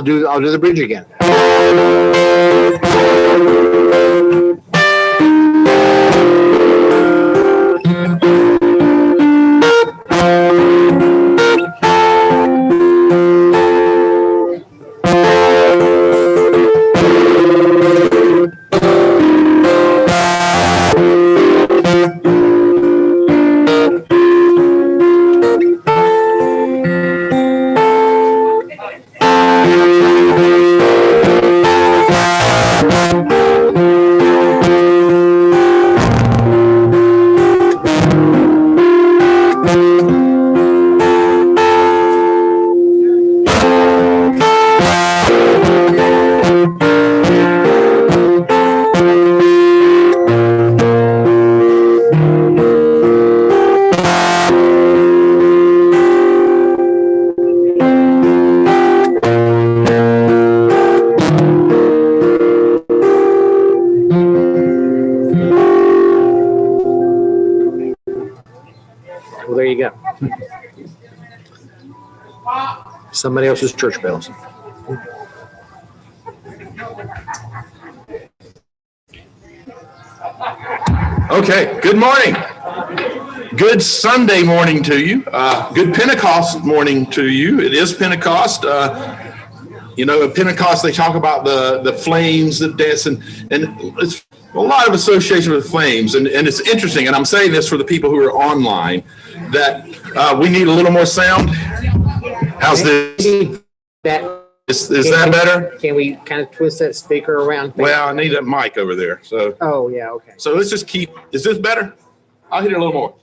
I'll do the bridge again. Well, there you go. Somebody else's church bells. Okay, good morning. Good Sunday morning to you. Good Pentecost morning to you. It is Pentecost. At Pentecost, they talk about the flames that dance, and it's a lot of association with flames. And it's interesting, and I'm saying this for the people who are online, that we need a little more sound. How's this? Is that better? Can we kind of twist that speaker around? Well, I need a mic over there. So. Oh, yeah, okay. So let's just keep, is this better? I'll hit it a little more.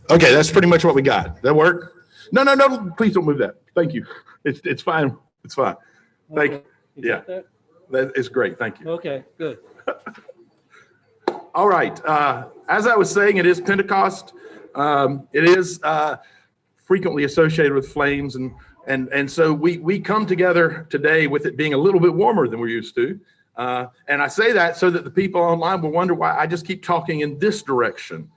Okay, that's pretty much what we got. That work? No, please don't move that. Thank you. It's fine. It's fine. Thank you. Yeah, that is great. Thank you. Okay, good. All right. As I was saying, it is Pentecost. It is frequently associated with flames, and so we come together today with it being a little bit warmer than we're used to. And I say that so that the people online will wonder why I just keep talking in this direction.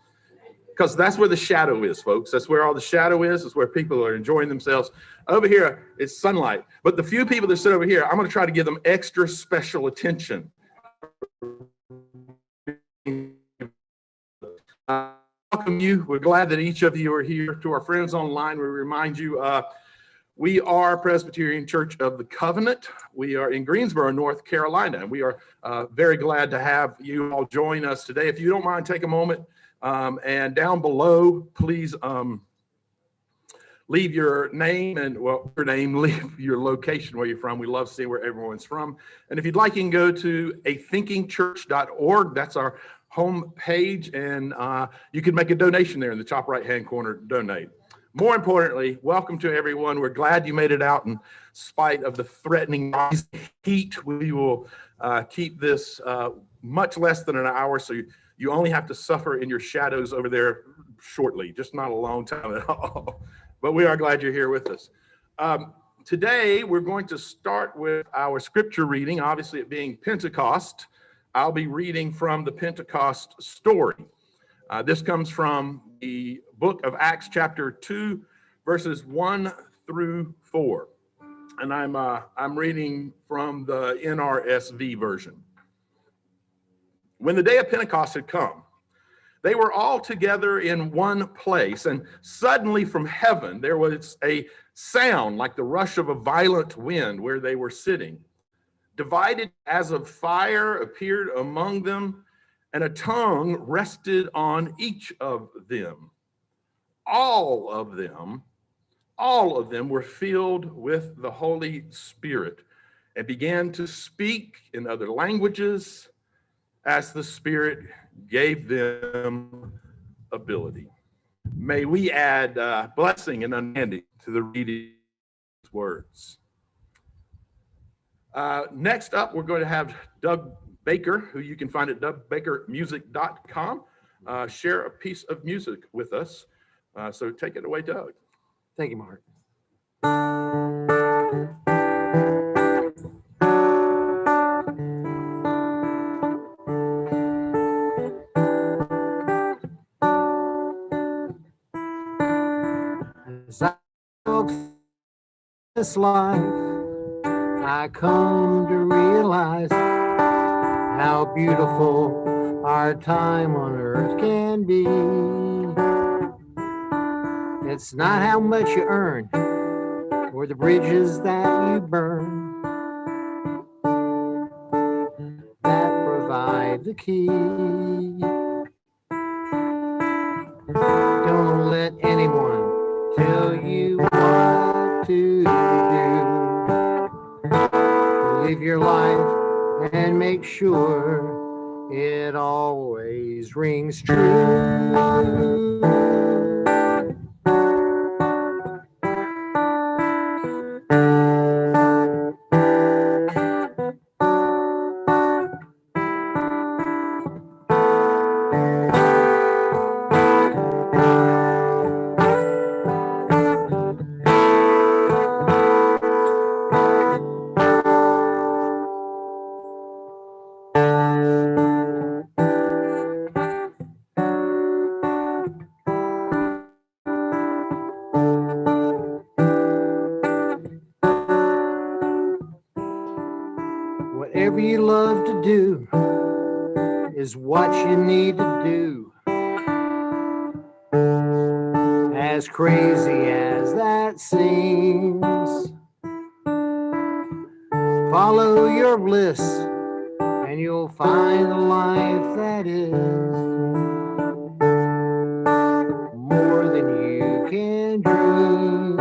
Because that's where the shadow is, folks. That's where all the shadow is. It's where people are enjoying themselves. Over here, it's sunlight. But the few people that sit over here, I'm going to try to give them extra special attention. Welcome you. We're glad that each of you are here. To our friends online, we remind you, we are Presbyterian Church of the Covenant. We are in Greensboro, North Carolina, and we are very glad to have you all join us today. If you don't mind, take a moment. And down below, please leave your name leave your location where you're from. We love seeing where everyone's from. And if you'd like, you can go to athinkingchurch.org. That's our home page, and you can make a donation there in the top right-hand corner, donate. More importantly, welcome to everyone. We're glad you made it out in spite of the threatening heat. We will keep this much less than an hour, so you only have to suffer in your shadows over there shortly, just not a long time at all. But we are glad you're here with us. Today, we're going to start with our scripture reading, obviously it being Pentecost. I'll be reading from the Pentecost story. This comes from the book of Acts chapter 2, verses 1 through 4. And I'm reading from the NRSV version. When the day of Pentecost had come, they were all together in one place, and suddenly from heaven there was a sound like the rush of a violent wind where they were sitting. Divided as of fire appeared among them, and a tongue rested on each of them. All of them were filled with the Holy Spirit and began to speak in other languages as the Spirit gave them ability. May we add blessing and understanding to the reading of these words. Next up, we're going to have Doug Baker, who you can find at dougbakermusic.com, share a piece of music with us. So take it away, Doug. Thank you, Mark. of this life, I come to realize how beautiful our time on earth can be. It's not how much you earn or the bridges that you burn that provide the key. Don't let anyone tell you what to do. Live your life and make sure it always rings true. Whatever you love to do is what you need to do. As crazy as that seems, follow your bliss and you'll find a life that is more than you can dream.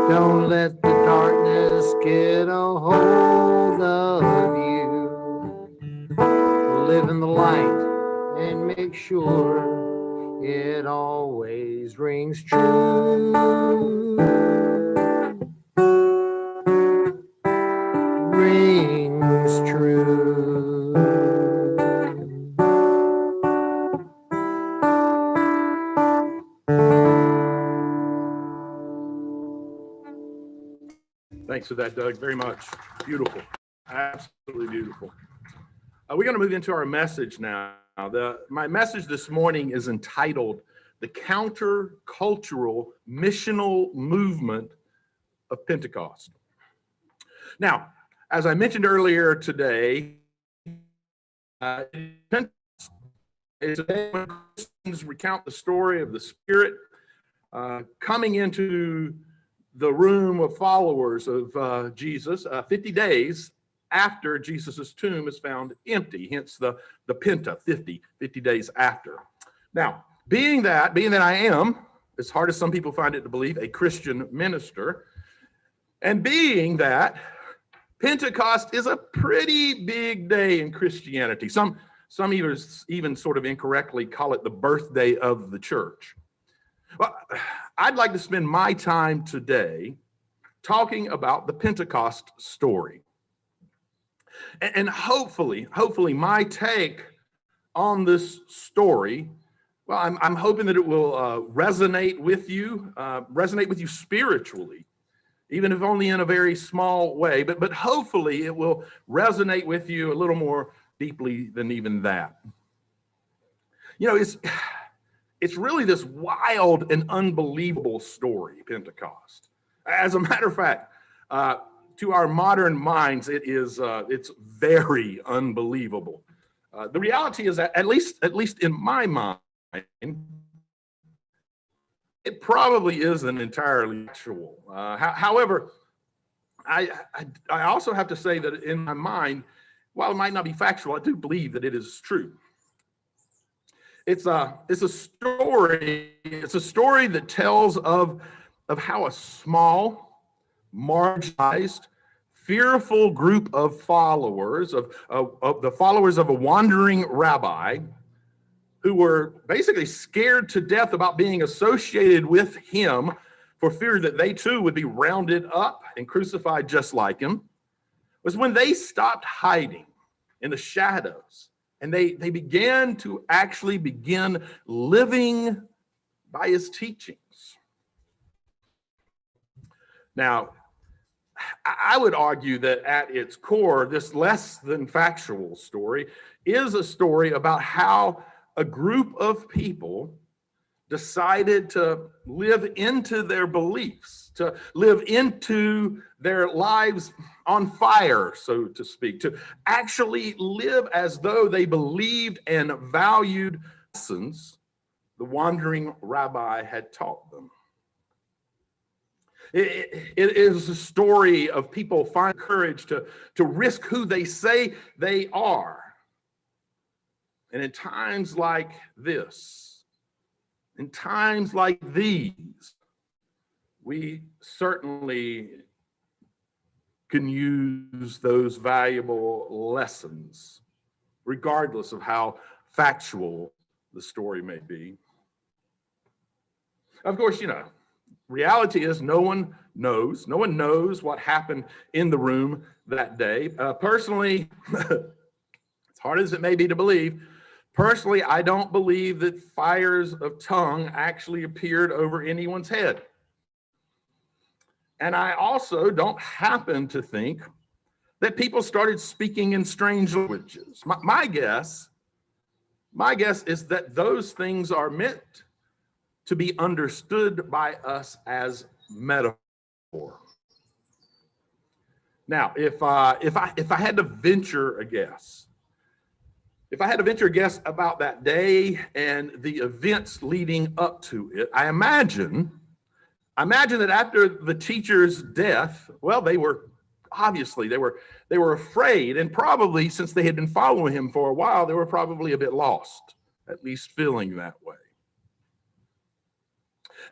Don't let the darkness get a hold of you. Live in the light and make sure it always rings true. Rings true. Thanks for that, Doug, very much. Beautiful, absolutely beautiful. We're going to move into our message now. My message this morning is entitled The Countercultural Missional Movement of Pentecost. Now, as I mentioned earlier today, Pentecost is a day when Christians recount the story of the Spirit coming into the room of followers of Jesus 50 days after Jesus' tomb is found empty, hence the Penta, 50 days after. Now, being that I am, as hard as some people find it to believe, a Christian minister, and being that Pentecost is a pretty big day in Christianity. Some even sort of incorrectly call it the birthday of the church. Well, I'd like to spend my time today talking about the Pentecost story. And hopefully my take on this story, well, I'm hoping that it will resonate with you spiritually, even if only in a very small way, but hopefully it will resonate with you a little more deeply than even that. You know, it's really this wild and unbelievable story, Pentecost. As a matter of fact, to our modern minds, it's very unbelievable. The reality is that at least in my mind, it probably isn't entirely factual. However, I also have to say that in my while it might not be factual, I do believe that it is true. It's a story that tells of how a small, marginalized, fearful group of followers, of the followers of a wandering rabbi, who were basically scared to death about being associated with him for fear that they too would be rounded up and crucified just like him, was when they stopped hiding in the shadows and they began to actually begin living by his teachings. Now, I would argue that at its core, this less than factual story is a story about how a group of people decided to live into their beliefs, to live into their lives on fire, so to speak, to actually live as though they believed and valued lessons the wandering rabbi had taught them. It is a story of people finding courage to risk who they say they are. And in times like this, in times like these, we certainly can use those valuable lessons, regardless of how factual the story may be. Of course, reality is no one knows what happened in the room that day. Personally, as hard as it may be to believe, personally, I don't believe that fires of tongue actually appeared over anyone's head. And I also don't happen to think that people started speaking in strange languages. My guess is that those things are meant to be understood by us as metaphor. Now, if I had to venture a guess, about that day and the events leading up to it, I imagine that after the teacher's death, well, they were afraid, and probably, since they had been following him for a while, they were probably a bit lost, at least feeling that way.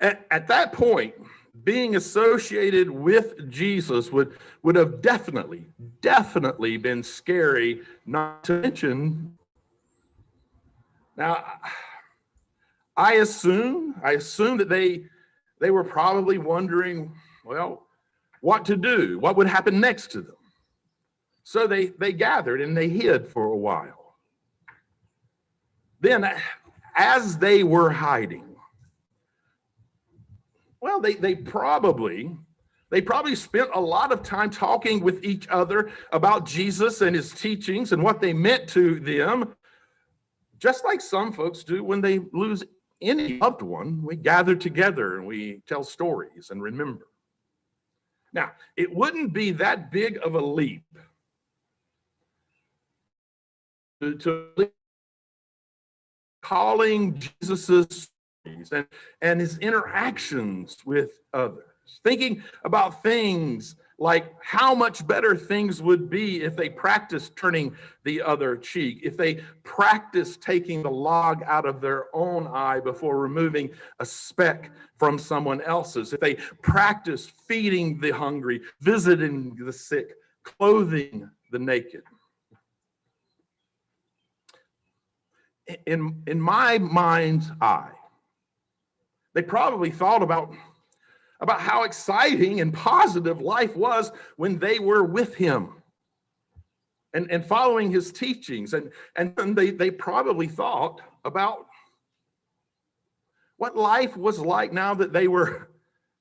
At that point, being associated with Jesus would have definitely been scary, not to mention. Now, I assume that they were probably wondering, well, what to do, what would happen next to them. So they gathered and they hid for a while. Then, as they were hiding, well, they probably spent a lot of time talking with each other about Jesus and his teachings and what they meant to them, just like some folks do when they lose any loved one. We gather together and we tell stories and remember. Now, it wouldn't be that big of a leap to calling Jesus's and his interactions with others, thinking about things like how much better things would be if they practiced turning the other cheek, if they practiced taking the log out of their own eye before removing a speck from someone else's, if they practiced feeding the hungry, visiting the sick, clothing the naked. In my mind's eye, they probably thought about how exciting and positive life was when they were with him and following his teachings. And they probably thought about what life was like now that they were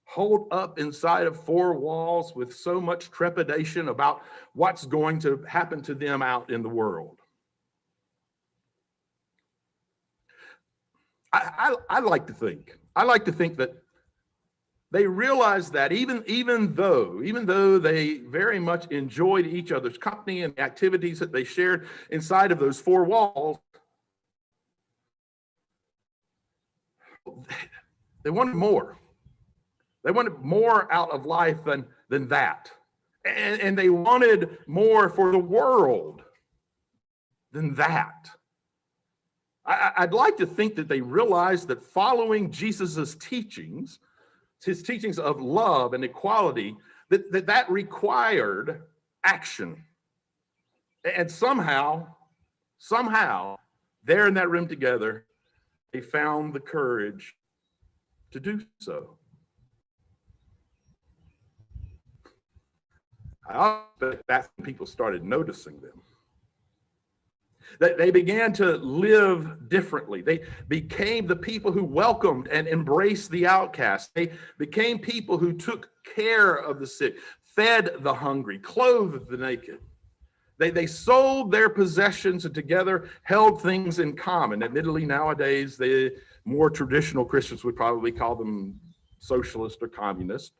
holed up inside of four walls with so much trepidation about what's going to happen to them out in the world. I like to think that they realized that even though they very much enjoyed each other's company and the activities that they shared inside of those four walls, they wanted more. They wanted more out of life than that. And they wanted more for the world than that. I'd like to think that they realized that following Jesus's teachings, his teachings of love and equality, that required action. And somehow, there in that room together, they found the courage to do so. I bet that's when people started noticing them. That they began to live differently. They became the people who welcomed and embraced the outcast. They became people who took care of the sick, fed the hungry, clothed the naked. They sold their possessions and together held things in common. Admittedly, nowadays, More traditional Christians would probably call them socialist or communist.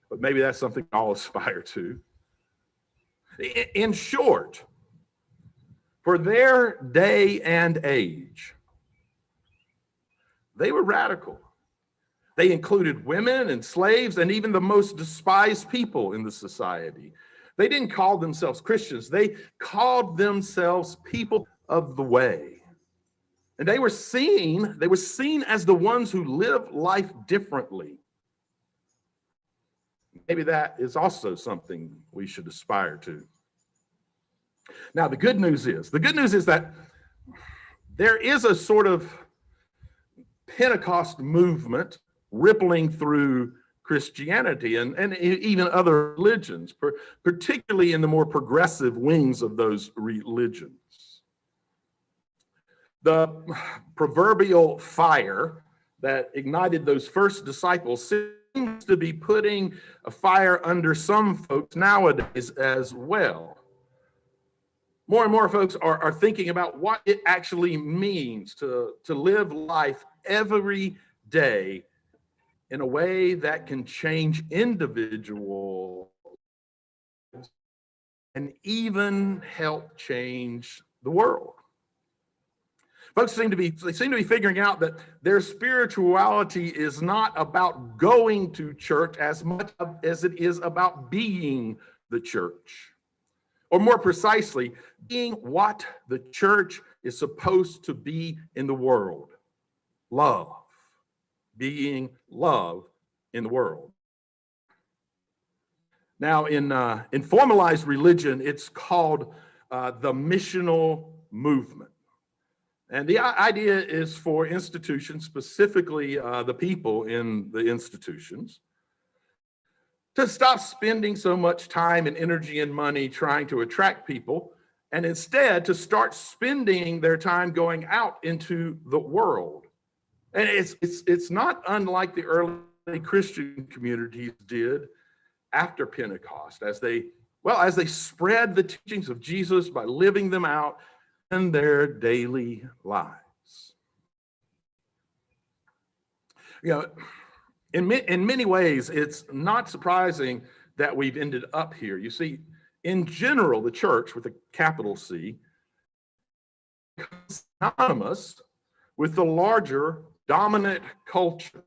But maybe that's something I'll aspire to. In short, for their day and age, they were radical. They included women and slaves and even the most despised people in the society. They didn't call themselves Christians. They called themselves people of the way. And they were seen as the ones who live life differently. Maybe that is also something we should aspire to. Now, the good news is that there is a sort of Pentecost movement rippling through Christianity and even other religions, particularly in the more progressive wings of those religions. The proverbial fire that ignited those first disciples seems to be putting a fire under some folks nowadays as well. More and more folks are thinking about what it actually means to live life every day in a way that can change individuals and even help change the world. Folks seem to be figuring out that their spirituality is not about going to church as much as it is about being the church. Or more precisely, being what the church is supposed to be in the world. Love. Being love in the world. Now, in formalized religion, it's called the missional movement. And the idea is for institutions, specifically the people in the institutions, to stop spending so much time and energy and money trying to attract people, and instead to start spending their time going out into the world. And it's not unlike the early Christian communities did after Pentecost, as they spread the teachings of Jesus by living them out in their daily lives. You know, in many ways, it's not surprising that we've ended up here. You see, in general, the church with a capital C is synonymous with the larger dominant culture.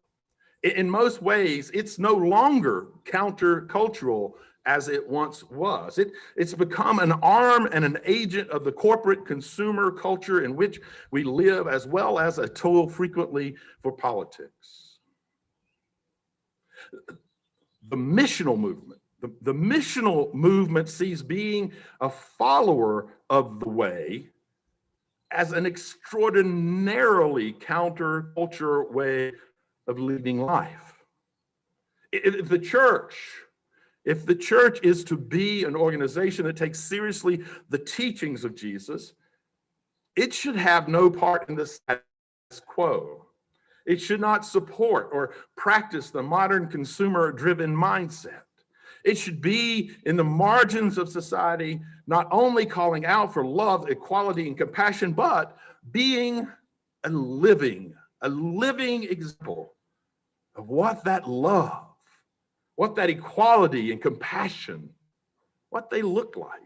In most ways, it's no longer countercultural as it once was. It's become an arm and an agent of the corporate consumer culture in which we live, as well as a tool frequently for politics. The missional movement sees being a follower of the way as an extraordinarily counterculture way of leading life. If the church is to be an organization that takes seriously the teachings of Jesus, it should have no part in the status quo. It should not support or practice the modern consumer-driven mindset. It should be in the margins of society, not only calling out for love, equality, and compassion, but being a living example of what that love, what that equality and compassion, what they look like.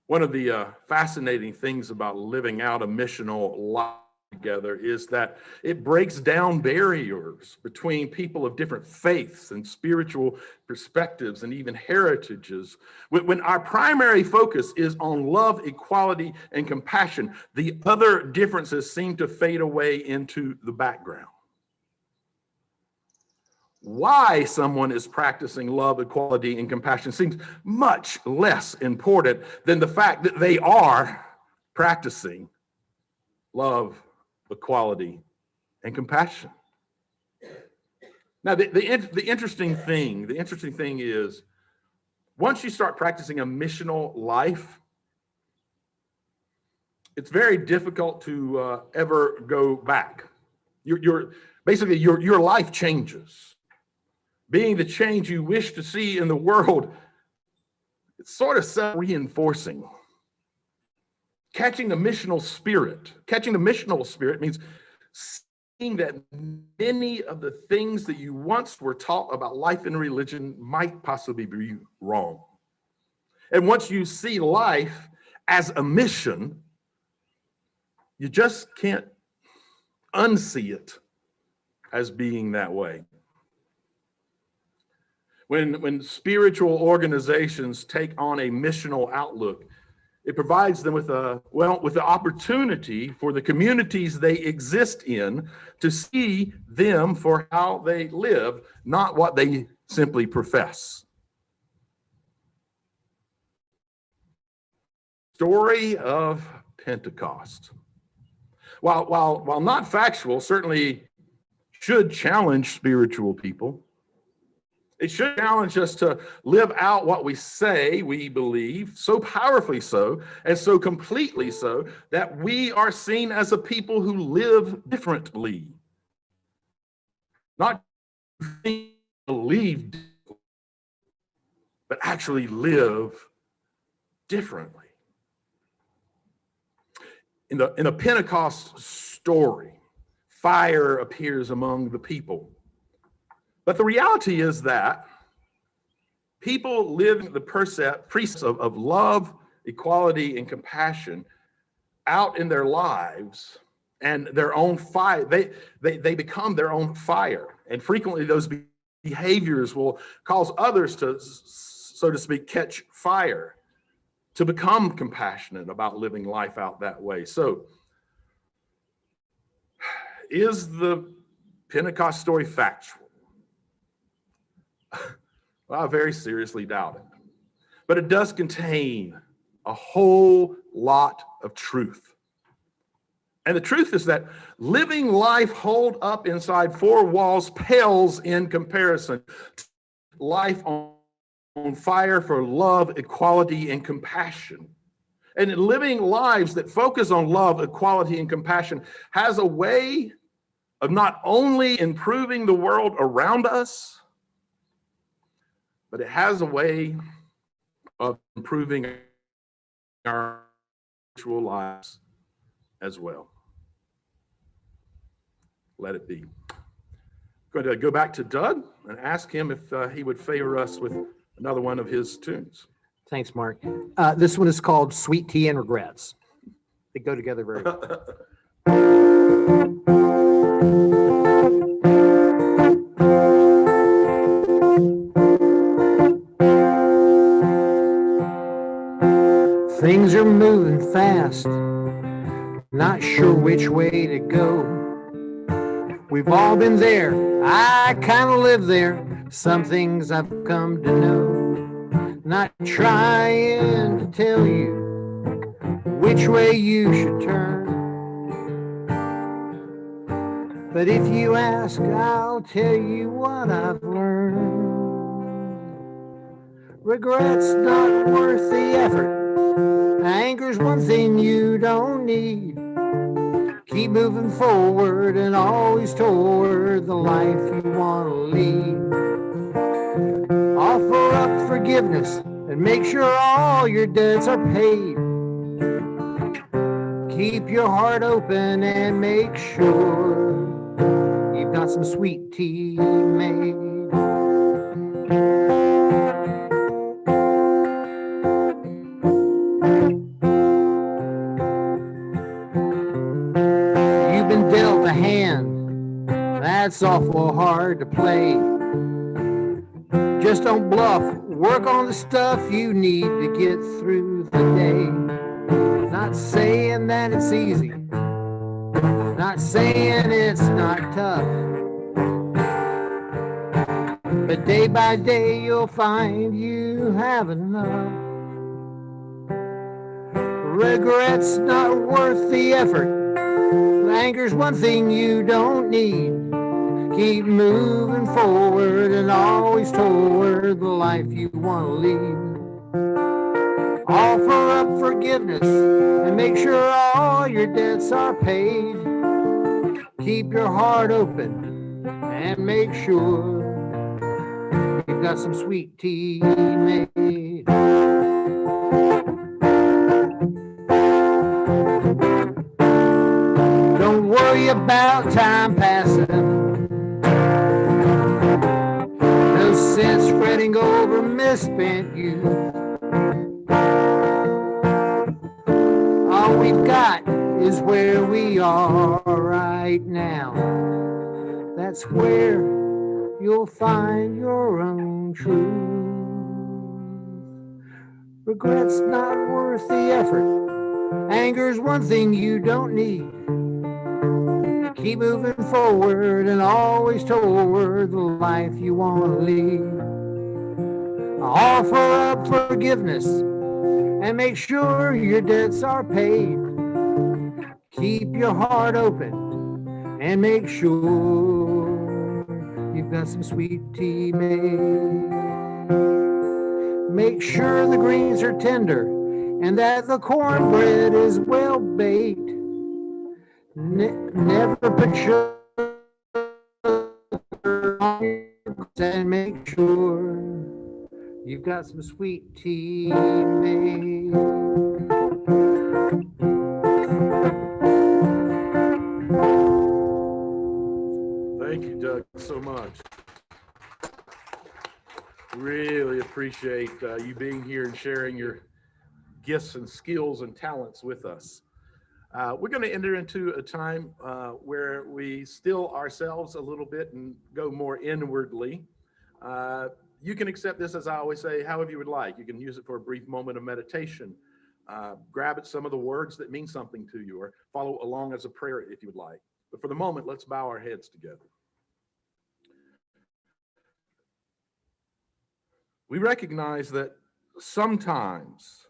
One of the fascinating things about living out a missional life together is that it breaks down barriers between people of different faiths and spiritual perspectives and even heritages. When our primary focus is on love, equality, and compassion, the other differences seem to fade away into the background. Why someone is practicing love, equality, and compassion seems much less important than the fact that they are practicing love, equality, and compassion. Now, the interesting thing is, once you start practicing a missional life, it's very difficult to ever go back. Basically your life changes. Being the change you wish to see in the world, it's sort of self-reinforcing. catching the missional spirit. Catching the missional spirit means seeing that many of the things that you once were taught about life and religion might possibly be wrong. And once you see life as a mission, you just can't unsee it as being that way. When spiritual organizations take on a missional outlook, it provides them with the opportunity for the communities they exist in to see them for how they live, not what they simply profess. Story of Pentecost. While not factual, certainly should challenge spiritual people. It should challenge us to live out what we say we believe, so powerfully so, and so completely so, that we are seen as a people who live differently. Not believe, but actually live differently. In a Pentecost story, fire appears among the people. But the reality is that people live the precepts of love, equality, and compassion out in their lives, and their own fire, they become their own fire. And frequently those behaviors will cause others to, so to speak, catch fire, to become compassionate about living life out that way. So, is the Pentecost story factual? Well, I very seriously doubt it. But it does contain a whole lot of truth. And the truth is that living life holed up inside four walls pales in comparison to life on fire for love, equality, and compassion. And living lives that focus on love, equality, and compassion has a way of not only improving the world around us, but it has a way of improving our spiritual lives as well. Let it be. I'm going to go back to Doug and ask him if he would favor us with another one of his tunes. Thanks, Mark. This one is called Sweet Tea and Regrets. They go together very well. Things are moving fast, not sure which way to go. We've all been there, I kind of live there. Some things I've come to know. Not trying to tell you which way you should turn. But if you ask, I'll tell you what I've learned. Regret's not worth the effort. Anger's one thing you don't need. Keep moving forward and always toward the life you want to lead. Offer up forgiveness and make sure all your debts are paid. Keep your heart open and make sure you've got some sweet tea made. You've been dealt a hand that's awful hard to play. Just don't bluff. Work on the stuff you need to get through the day. Not saying that it's easy. Not saying it's not tough. But day by day you'll find you have enough. Regret's not worth the effort. Anger's one thing you don't need. Keep moving forward and always toward the life you want to lead. Offer up forgiveness and make sure all your debts are paid. Keep your heart open and make sure you've got some sweet tea made. be about time passing. No sense fretting over misspent youth. All we've got is where we are right now. That's where you'll find your own truth. Regret's not worth the effort. Anger's one thing you don't need. Keep moving forward and always toward the life you want to lead. Offer up forgiveness and make sure your debts are paid. Keep your heart open and make sure you've got some sweet tea made. Make sure the greens are tender and that the cornbread is well baked. Never put sugar on your grits and make sure you've got some sweet tea made. Thank you, Doug, so much. Really appreciate you being here and sharing your gifts and skills and talents with us. We're going to enter into a time where we still ourselves a little bit and go more inwardly. You can accept this, as I always say, however you would like. You can use it for a brief moment of meditation. Grab at some of the words that mean something to you, or follow along as a prayer if you would like. But for the moment, let's bow our heads together. We recognize that sometimes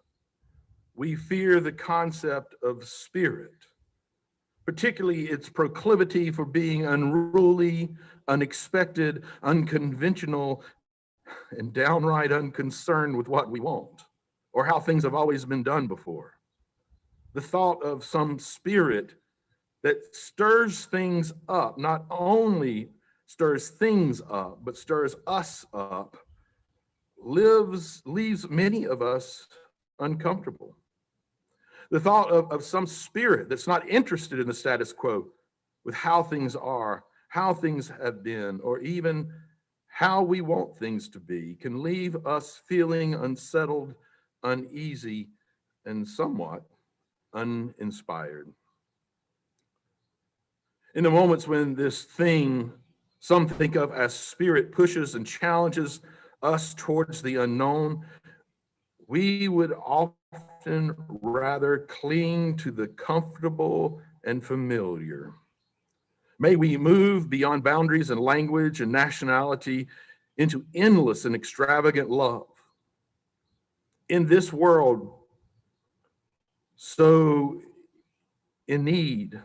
we fear the concept of spirit, particularly its proclivity for being unruly, unexpected, unconventional, and downright unconcerned with what we want or how things have always been done before. The thought of some spirit that stirs things up, not only stirs things up, but stirs us up, leaves many of us uncomfortable. The thought of some spirit that's not interested in the status quo with how things are, how things have been, or even how we want things to be can leave us feeling unsettled, uneasy, and somewhat uninspired. In the moments when this thing some think of as spirit pushes and challenges us towards the unknown, we would often rather cling to the comfortable and familiar. May we move beyond boundaries and language and nationality into endless and extravagant love. In this world so in need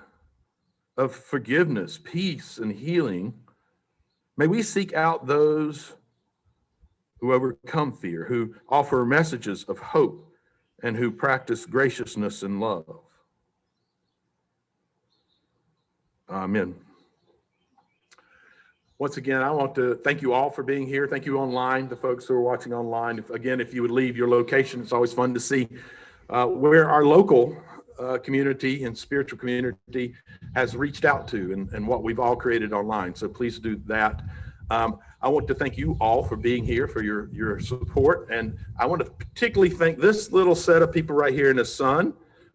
of forgiveness, peace, and healing, may we seek out those who overcome fear, who offer messages of hope, and who practice graciousness and love. Amen. Once again, I want to thank you all for being here. Thank you online, the folks who are watching online. If you would leave your location, it's always fun to see where our local community and spiritual community has reached out to and what we've all created online. So please do that. I want to thank you all for being here, for your support. And I want to particularly thank this little set of people right here in the sun.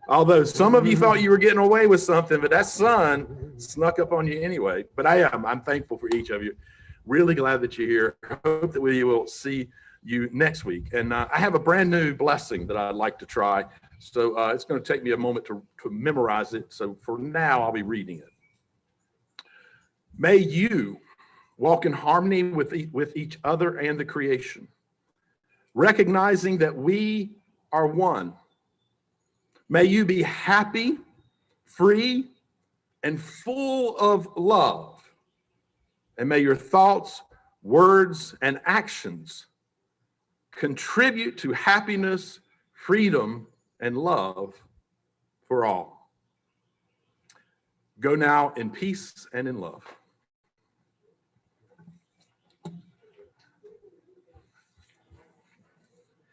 Although some of you thought you were getting away with something, but that sun snuck up on you anyway. But I'm thankful for each of you. Really glad that you're here. I hope that we will see you next week. And I have a brand new blessing that I'd like to try. So it's going to take me a moment to memorize it. So for now, I'll be reading it. May you walk in harmony with each other and the creation, recognizing that we are one. May you be happy, free, and full of love. And may your thoughts, words, and actions contribute to happiness, freedom, and love for all. Go now in peace and in love.